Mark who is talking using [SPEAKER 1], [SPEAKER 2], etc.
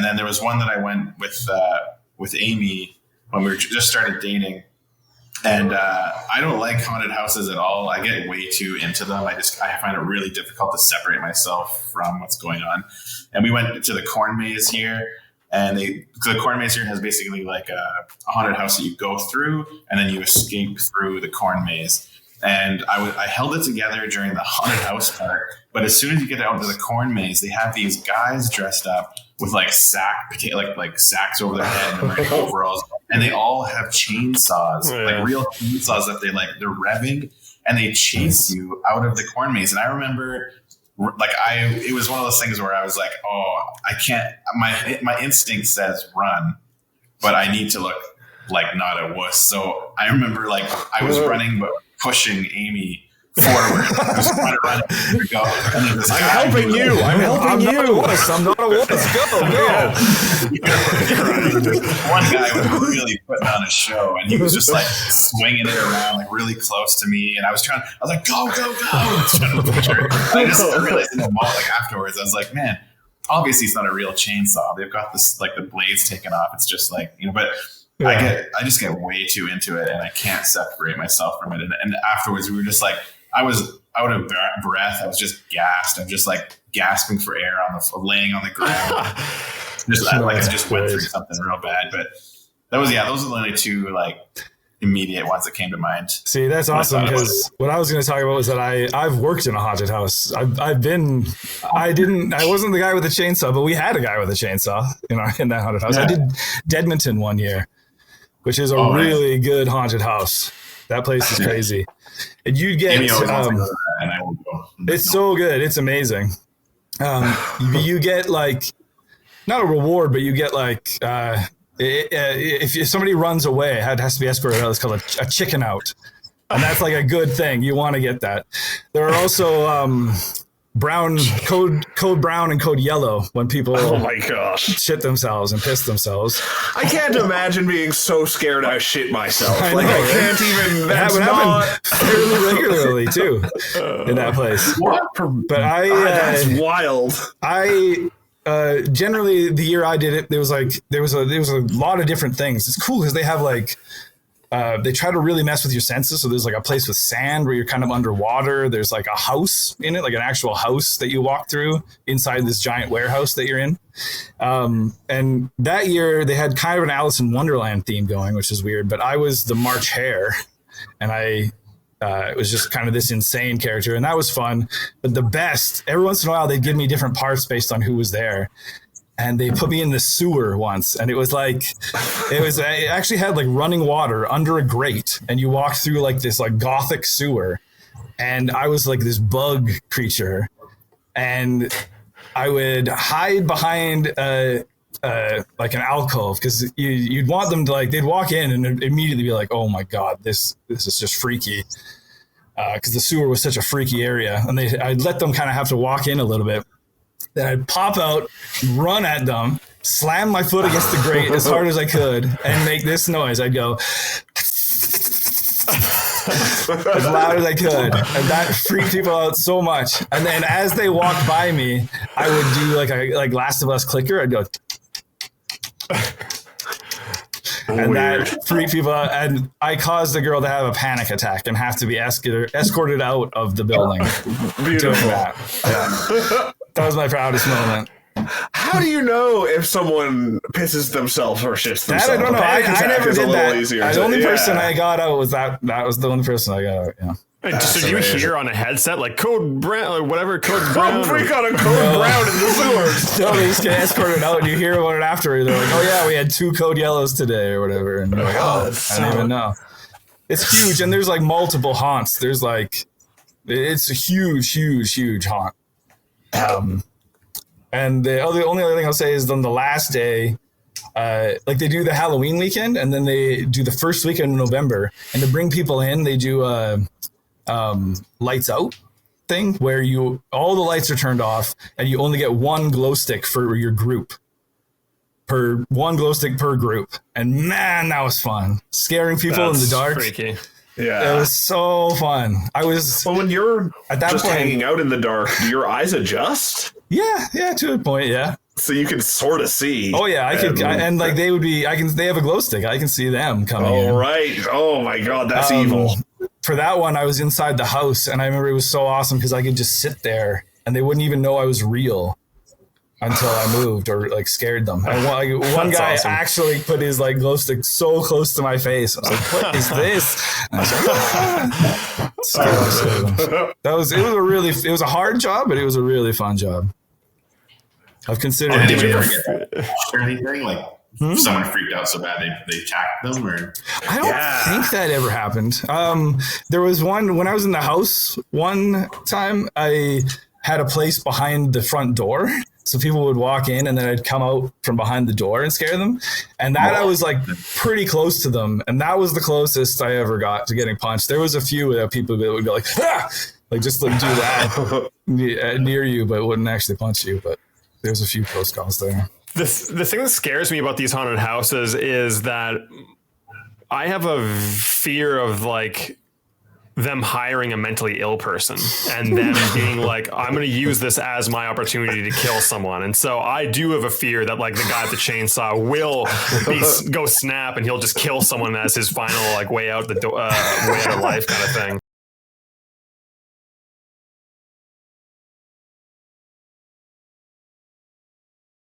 [SPEAKER 1] And then there was one that I went with Amy when we just started dating. And I don't like haunted houses at all. I get way too into them. I find it really difficult to separate myself from what's going on. And we went to the corn maze here. And the corn maze here has basically like a haunted house that you go through, and then you escape through the corn maze. And I held it together during the haunted house part. But as soon as you get out to the corn maze, they have these guys dressed up with like sacks over their head and like overalls, and they all have chainsaws, like real chainsaws that they're revving, and they chase you out of the corn maze. And I remember, it was one of those things where I was like, oh, I can't. My instinct says run, but I need to look like not a wuss. So I remember like I was running, but pushing Amy forward. I was trying to run and go. And then I'm helping you. I'm not a wuss. Go. One guy was really putting on a show, and he was just like swinging it around, like really close to me. And I was like, go. I just realized in the moment, like afterwards, I was like, man, obviously it's not a real chainsaw. They've got this like the blades taken off. It's just like, but. Yeah. I just get way too into it, and I can't separate myself from it. And afterwards, we were just like, I was out of breath. I was just gassed. I'm just like gasping for air laying on the ground. I just went through something real bad. But those are the only two like immediate ones that came to mind.
[SPEAKER 2] See, that's awesome, because what I was going to talk about was that I've worked in a haunted house. I wasn't the guy with the chainsaw, but we had a guy with a chainsaw in that haunted house. Yeah. I did Deadmonton one year, which is a really good haunted house. That place is crazy. And you get, it's so good. It's amazing. You get like, not a reward, but you get like, if somebody runs away, it has to be escorted out. It's called a chicken out. And that's like a good thing. You want to get that. There are also, code brown and code yellow when people shit themselves and piss themselves.
[SPEAKER 3] I can't imagine being so scared I shit myself. I can't even. That would happen
[SPEAKER 2] fairly regularly too in that place. But
[SPEAKER 3] that's wild.
[SPEAKER 2] Generally the year I did it, there was a lot of different things. It's cool because they have like. They try to really mess with your senses. So there's like a place with sand where you're kind of underwater. There's like a house in it, like an actual house that you walk through inside this giant warehouse that you're in. And that year they had kind of an Alice in Wonderland theme going, which is weird, but I was the March Hare, and it was just kind of this insane character, and that was fun. But the best, every once in a while they'd give me different parts based on who was there. And they put me in the sewer once, and I actually had like running water under a grate, and you walk through like this like gothic sewer, and I was like this bug creature, and I would hide behind like an alcove, because you'd want them to like, they'd walk in and immediately be like, oh my God, this is just freaky. Because the sewer was such a freaky area, and I'd let them kind of have to walk in a little bit. Then I'd pop out, run at them, slam my foot against the grate as hard as I could, and make this noise. I'd go as loud as I could, and that freaked people out so much. And then as they walked by me, I would do like Last of Us clicker. I'd go, and that freaked people out. And I caused the girl to have a panic attack and have to be escorted out of the building.
[SPEAKER 3] Beautiful.
[SPEAKER 2] That was my proudest moment.
[SPEAKER 3] How do you know if someone pisses themselves or shits themselves?
[SPEAKER 2] That I don't know. I never did that. The only person I got out was that was the only person I got out. Yeah.
[SPEAKER 4] So you hear on a headset like code brown or whatever, code brown.
[SPEAKER 3] Freak on a code brown in the sewers.
[SPEAKER 2] No, they just get escorted out, and you hear about it after. They're like, oh yeah, we had 2 code yellows today or whatever. And you're like, I don't even know. It's huge, and there's like multiple haunts. There's like, it's a huge haunt. And the only other thing I'll say is on the last day, like they do the Halloween weekend, and then they do the first weekend in November, and to bring people in, they do a lights out thing where all the lights are turned off, and you only get 1 glow stick for your group. One glow stick per group, and man, that was fun. Scaring people in the dark.
[SPEAKER 4] Freaky.
[SPEAKER 3] Yeah,
[SPEAKER 2] it was so fun.
[SPEAKER 3] Well, when you're at that just point, hanging out in the dark, do your eyes adjust?
[SPEAKER 2] Yeah, to a point, yeah.
[SPEAKER 3] So you can sort of see.
[SPEAKER 2] Oh yeah, and like they would be. They have a glow stick. I can see them coming in.
[SPEAKER 3] Oh right. Oh my God, that's evil.
[SPEAKER 2] For that one, I was inside the house, and I remember it was so awesome because I could just sit there, and they wouldn't even know I was real until I moved or like scared them. And one guy
[SPEAKER 4] awesome.
[SPEAKER 2] actually put his like glow stick so close to my face. I was like, "What is this?" And I was like, "Ah." It was a hard job, but it was a really fun job. I've considered.
[SPEAKER 1] And did you ever get or anything like someone freaked out so bad they attacked them? Or
[SPEAKER 2] I don't think that ever happened. There was one when I was in the house one time. I had a place behind the front door, so people would walk in, and then I'd come out from behind the door and scare them. And that I was like pretty close to them, and that was the closest I ever got to getting punched. There was a few people that would go like, ah! Like just like do that near you, but wouldn't actually punch you. But there's a few close calls there.
[SPEAKER 4] The thing that scares me about these haunted houses is that I have a fear of like them hiring a mentally ill person and them being like, I'm going to use this as my opportunity to kill someone. And so I do have a fear that like the guy with the chainsaw will go snap and he'll just kill someone as his final like way out the way out of life kind of thing.